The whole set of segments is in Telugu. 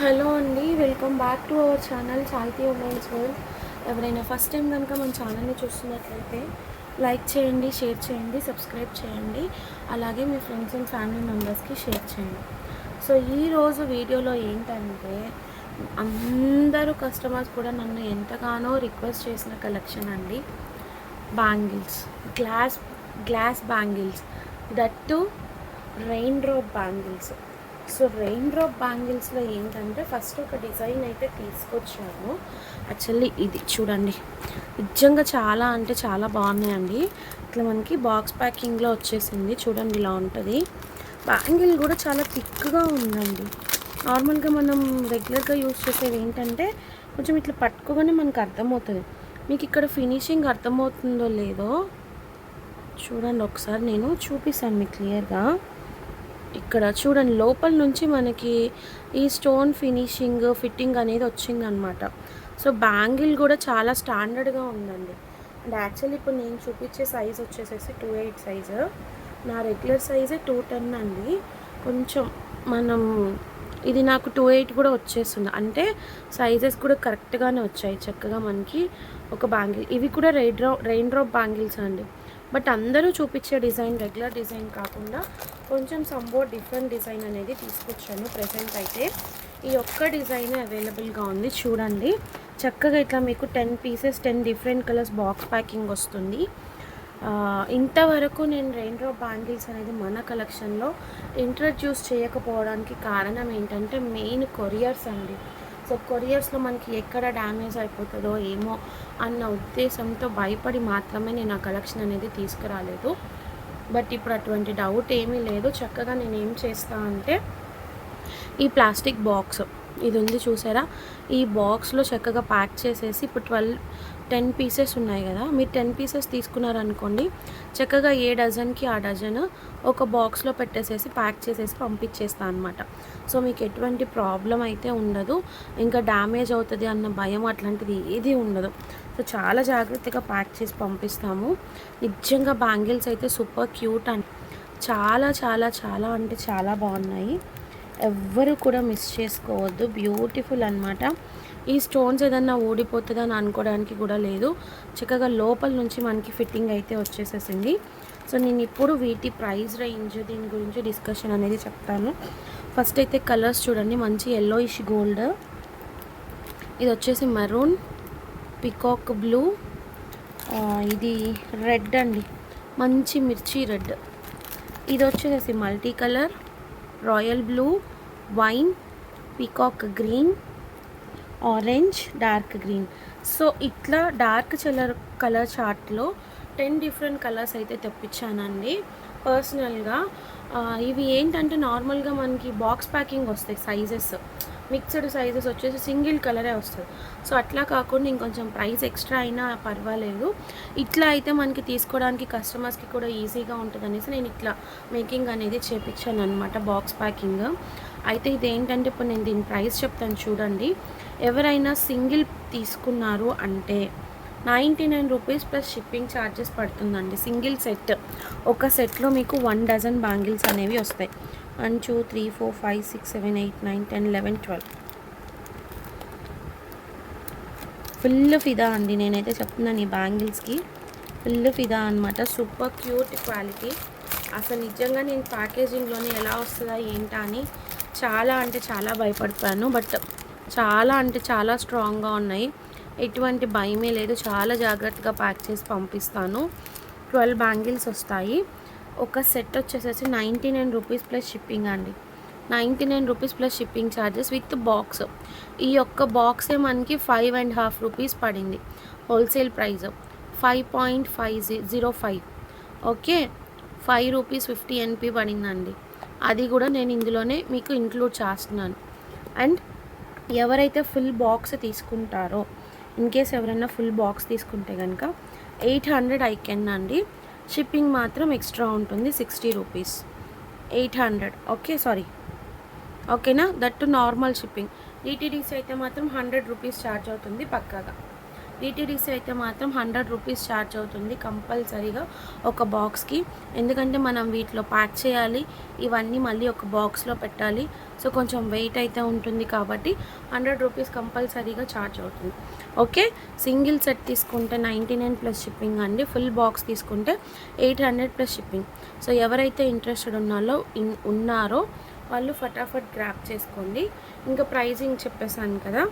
హలో అండి, welcome back to our channel Chalti women's world. ఎవరైనా ఫస్ట్ టైం కనుక మన ఛానల్ని చూస్తున్నట్లయితే లైక్ చేయండి, షేర్ చేయండి, సబ్స్క్రైబ్ చేయండి. అలాగే మీ ఫ్రెండ్స్ అండ్ ఫ్యామిలీ మెంబర్స్కి షేర్ చేయండి. సో ఈరోజు వీడియోలో ఏంటంటే, అందరూ కస్టమర్స్ కూడా నన్ను ఎంతగానో రిక్వెస్ట్ చేసిన కలెక్షన్ అండి. Bangles, glass bangles, that rain drop bangles. So rain drop బ్యాంగిల్స్లో ఏంటంటే, ఫస్ట్ ఒక డిజైన్ అయితే తీసుకొచ్చాను. యాక్చువల్లీ ఇది చూడండి, నిజంగా చాలా అంటే చాలా బాగున్నాయండి. ఇట్లా మనకి బాక్స్ ప్యాకింగ్లో వచ్చేసింది. చూడండి, ఇలా ఉంటుంది. బ్యాంగిల్ కూడా చాలా థిక్గా ఉందండి. నార్మల్గా మనం రెగ్యులర్గా యూస్ చేసేది ఏంటంటే, కొంచెం ఇట్లా పట్టుకోగానే మనకు అర్థమవుతుంది. మీకు ఇక్కడ ఫినిషింగ్ అర్థమవుతుందో లేదో చూడండి, ఒకసారి నేను చూపిస్తాను మీకు క్లియర్గా. ఇక్కడ చూడండి, లోపల నుంచి మనకి ఈ స్టోన్ ఫిట్టింగ్ అనేది వచ్చిందనమాట. సో బ్యాంగిల్ కూడా చాలా స్టాండర్డ్గా ఉందండి. అండ్ యాక్చువల్లీ ఇప్పుడు నేను చూపించే సైజ్ వచ్చేసేసి 2/8 సైజు. నా రెగ్యులర్ సైజే 210 అండి. కొంచెం మనం ఇది నాకు 2/8 కూడా వచ్చేస్తుంది. అంటే సైజెస్ కూడా కరెక్ట్గానే వచ్చాయి చక్కగా మనకి. ఒక బ్యాంగిల్, ఇవి కూడా రెయిన్ డ్రాప్ బ్యాంగిల్స్ అండి. బట్ అందరూ చూపించే డిజైన్ రెగ్యులర్ డిజైన్ కాకుండా కొంచెం సంబోట్ డిఫరెంట్ డిజైన్ అనేది తీసుకొచ్చాను. ప్రెజెంట్ అయితే ఈ ఒక్క డిజైన్ అవైలబుల్గా ఉంది. చూడండి, చక్కగా ఇట్లా మీకు 10 pieces 10 different colours box packing వస్తుంది. ఇంతవరకు నేను రెయిన్ డ్రాప్ బ్యాంగిల్స్ అనేది మన కలెక్షన్లో ఇంట్రడ్యూస్ చేయకపోవడానికి కారణం ఏంటంటే, మెయిన్ కొరియర్స్ అండి. సో కొరియర్స్లో మనకి ఎక్కడ డ్యామేజ్ అయిపోతుందో ఏమో అన్న ఉద్దేశంతో భయపడి మాత్రమే నేను ఆ కలెక్షన్ అనేది తీసుకురాలేదు. బట్ ఇప్పుడు అటువంటి డౌట్ ఏమీ లేదు. చక్కగా నేను ఏం చేస్తా అంటే, ఈ ప్లాస్టిక్ బాక్స్ ఇది ఉంది చూసారా, ఈ బాక్స్లో చక్కగా ప్యాక్ చేసేసి, ఇప్పుడు 10 పీసెస్ ఉన్నాయి కదా, మీరు 10 పీసెస్ తీసుకున్నారనుకోండి, చక్కగా ఏ డజన్కి ఆ డజన్ ఒక బాక్స్లో పెట్టేసేసి ప్యాక్ చేసేసి పంపించేస్తాను అనమాట. సో మీకు ఎటువంటి ప్రాబ్లం అయితే ఉండదు. ఇంకా డ్యామేజ్ అవుతుంది అన్న భయం అట్లాంటిది ఏది ఉండదు. సో చాలా జాగ్రత్తగా ప్యాక్ చేసి పంపిస్తాము. నిజంగా బ్యాంగిల్స్ అయితే సూపర్ క్యూట్ అండి. చాలా చాలా చాలా అంటే చాలా బాగున్నాయి. ఎవ్వరు కూడా మిస్ చేసుకోవద్దు. బ్యూటిఫుల్ అనమాట. ఈ స్టోన్స్ ఏదన్నా ఊడిపోతుందని అనుకోవడానికి కూడా లేదు. చక్కగా లోపల నుంచి మనకి ఫిట్టింగ్ అయితే వచ్చేసేసింది. సో నేను ఇప్పుడు వీటి ప్రైస్ రేంజ్ దీని గురించి డిస్కషన్ అనేది చెప్తాను. ఫస్ట్ అయితే కలర్స్ చూడండి, మంచి ఎల్లోయిష్ గోల్డ్, ఇది వచ్చేసి మెరూన్, పికాక్ బ్లూ, ఇది రెడ్ అండి, మంచి మిర్చి రెడ్, ఇది వచ్చేసి multi colour, royal blue, wine, peacock green, orange, dark green. So ఇట్లా డార్క్ కలర్ చార్ట్లో 10 డిఫరెంట్ కలర్స్ అయితే తెప్పించానండి పర్సనల్గా. ఇవి ఏంటంటే, నార్మల్గా మనకి బాక్స్ ప్యాకింగ్ వస్తాయి సైజెస్, మిక్స్డ్ సైజెస్ వచ్చేసి సింగిల్ కలరే వస్తుంది. సో అట్లా కాకుండా ఇంకొంచెం ప్రైస్ ఎక్స్ట్రా అయినా పర్వాలేదు. ఇట్లా అయితే మనకి తీసుకోవడానికి కస్టమర్స్కి కూడా ఈజీగా ఉంటుంది అనేసి నేను ఇట్లా మేకింగ్ అనేది చేపించాను అనమాట, బాక్స్ ప్యాకింగ్. అయితే ఇదేంటంటే, ఇప్పుడు నేను దీని ప్రైస్ చెప్తాను చూడండి. ఎవరైనా సింగిల్ తీసుకున్నారు అంటే 99 రూపీస్ ప్లస్ షిప్పింగ్ ఛార్జెస్ పడుతుందండి. సింగిల్ సెట్, ఒక సెట్లో మీకు 1 డజన్ బ్యాంగిల్స్ అనేవి వస్తాయి. 1 2 3 4 5 6 7 8 9 10 11 12. ఫుల్ ఫిదా అండి, నేనైతే చెప్తున్నాను ఈ బ్యాంగిల్స్కి ఫుల్ ఫిదా అనమాట. Super cute quality. అసలు నిజంగా నేను ప్యాకేజింగ్లోనే ఎలా వస్తుందా ఏంటా అని చాలా అంటే చాలా భయపడిపోయాను. బట్ చాలా అంటే చాలా స్ట్రాంగ్గా ఉన్నాయి. ఎటువంటి భయమే లేదు. చాలా జాగ్రత్తగా ప్యాక్ చేసి పంపిస్తాను. 12 బ్యాంగిల్స్ వస్తాయి. ఒక సెట్ వచ్చేసేసి 99 రూపీస్ ప్లస్ షిప్పింగ్ అండి. 99 rupees plus shipping charges with box. ఈ యొక్క బాక్సే మనకి 5.5 రూపీస్ పడింది. Wholesale price 5.505. Okay, 5 rupees 50 NP పడిందండి. అది కూడా నేను ఇందులోనే మీకు ఇంక్లూడ్ చేస్తున్నాను. అండ్ ఎవరైతే ఫుల్ బాక్స్ తీసుకుంటారో, ఇన్ కేస్ ఎవరైనా ఫుల్ బాక్స్ తీసుకుంటే కనుక 800 ఐకెన్ అండి. షిప్పింగ్ మాత్రం ఎక్స్ట్రా ఉంటుంది 60 రూపీస్. 800 ఓకే, సారీ ఓకేనా, దట్టు నార్మల్ షిప్పింగ్. డిటీడీసీ అయితే మాత్రం 100 రూపీస్ ఛార్జ్ అవుతుంది పక్కాగా. డిటీడీసీ అయితే మాత్రం 100 రూపీస్ ఛార్జ్ అవుతుంది కంపల్సరీగా ఒక బాక్స్కి. ఎందుకంటే మనం వీటిలో ప్యాక్ చేయాలి, ఇవన్నీ మళ్ళీ ఒక బాక్స్లో పెట్టాలి. సో కొంచెం వెయిట్ అయితే ఉంటుంది కాబట్టి 100 రూపీస్ కంపల్సరీగా ఛార్జ్ అవుతుంది. ఓకే, సింగిల్ సెట్ తీసుకుంటే 99 ప్లస్ షిప్పింగ్ అండి. ఫుల్ బాక్స్ తీసుకుంటే 800 ప్లస్ షిప్పింగ్. సో ఎవరైతే ఇంట్రెస్టెడ్ ఉన్నారో వాళ్ళు ఫటాఫట్ గ్రాప్ చేసుకోండి. ఇంకా ప్రైజింగ్ చెప్పేసాను కదా.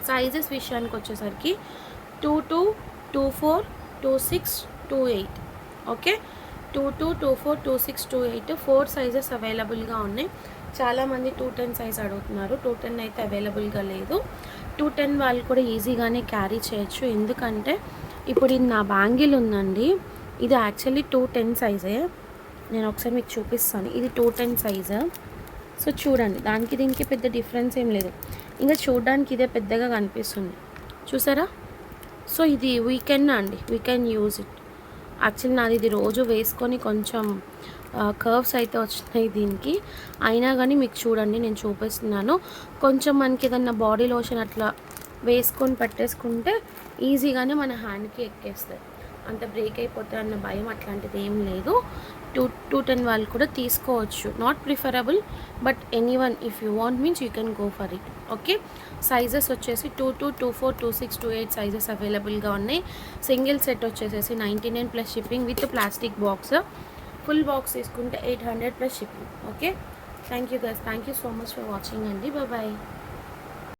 సైజెస్ విషయానికి వచ్చేసరికి 22, 24, 26, 28. ఓకే, 22, 24, 26, 28 4 సైజెస్ అవైలబుల్గా ఉన్నాయి. చాలామంది 210 సైజ్ అడుగుతున్నారు. 210 అయితే అవైలబుల్గా లేదు. 210 వాళ్ళు కూడా ఈజీగానే క్యారీ చేయొచ్చు. ఎందుకంటే ఇప్పుడు ఇది నా బ్యాంగిల్ ఉందండి, ఇది యాక్చువల్లీ 210 సైజే. నేను ఒకసారి మీకు చూపిస్తాను. ఇది 210 సైజు. సో చూడండి, దానికి దీనికి పెద్ద డిఫరెన్స్ ఏం లేదు. ఇంకా చూడడానికి ఇదే పెద్దగా కనిపిస్తుంది, చూసారా. సో ఇది we can use it. Actually నాది ఇది రోజు వేసుకొని కొంచెం కర్వ్స్ అయితే వచ్చినాయి దీనికి. అయినా కానీ మీకు చూడండి, నేను చూపిస్తున్నాను. కొంచెం మనకి ఏదన్నా బాడీ లోషన్ అట్లా వేసుకొని పెట్టేసుకుంటే ఈజీగానే మన హ్యాండ్కి ఎక్కేస్తాయి. అంత బ్రేక్ అయిపోతే అన్న భయం అట్లాంటిది ఏం లేదు. 210 వాళ్ళు కూడా తీసుకోవచ్చు. Not preferable, but anyone if you want means you can go for it. Okay, sizes వచ్చేసి 22, 24, 26, 28 సైజెస్ అవైలబుల్గా ఉన్నాయి. సింగిల్ సెట్ వచ్చేసేసి 99 plus shipping with plastic box. Full box తీసుకుంటే 800 plus shipping. Okay, thank you guys, thank you so much for watching అండి. బాయ్.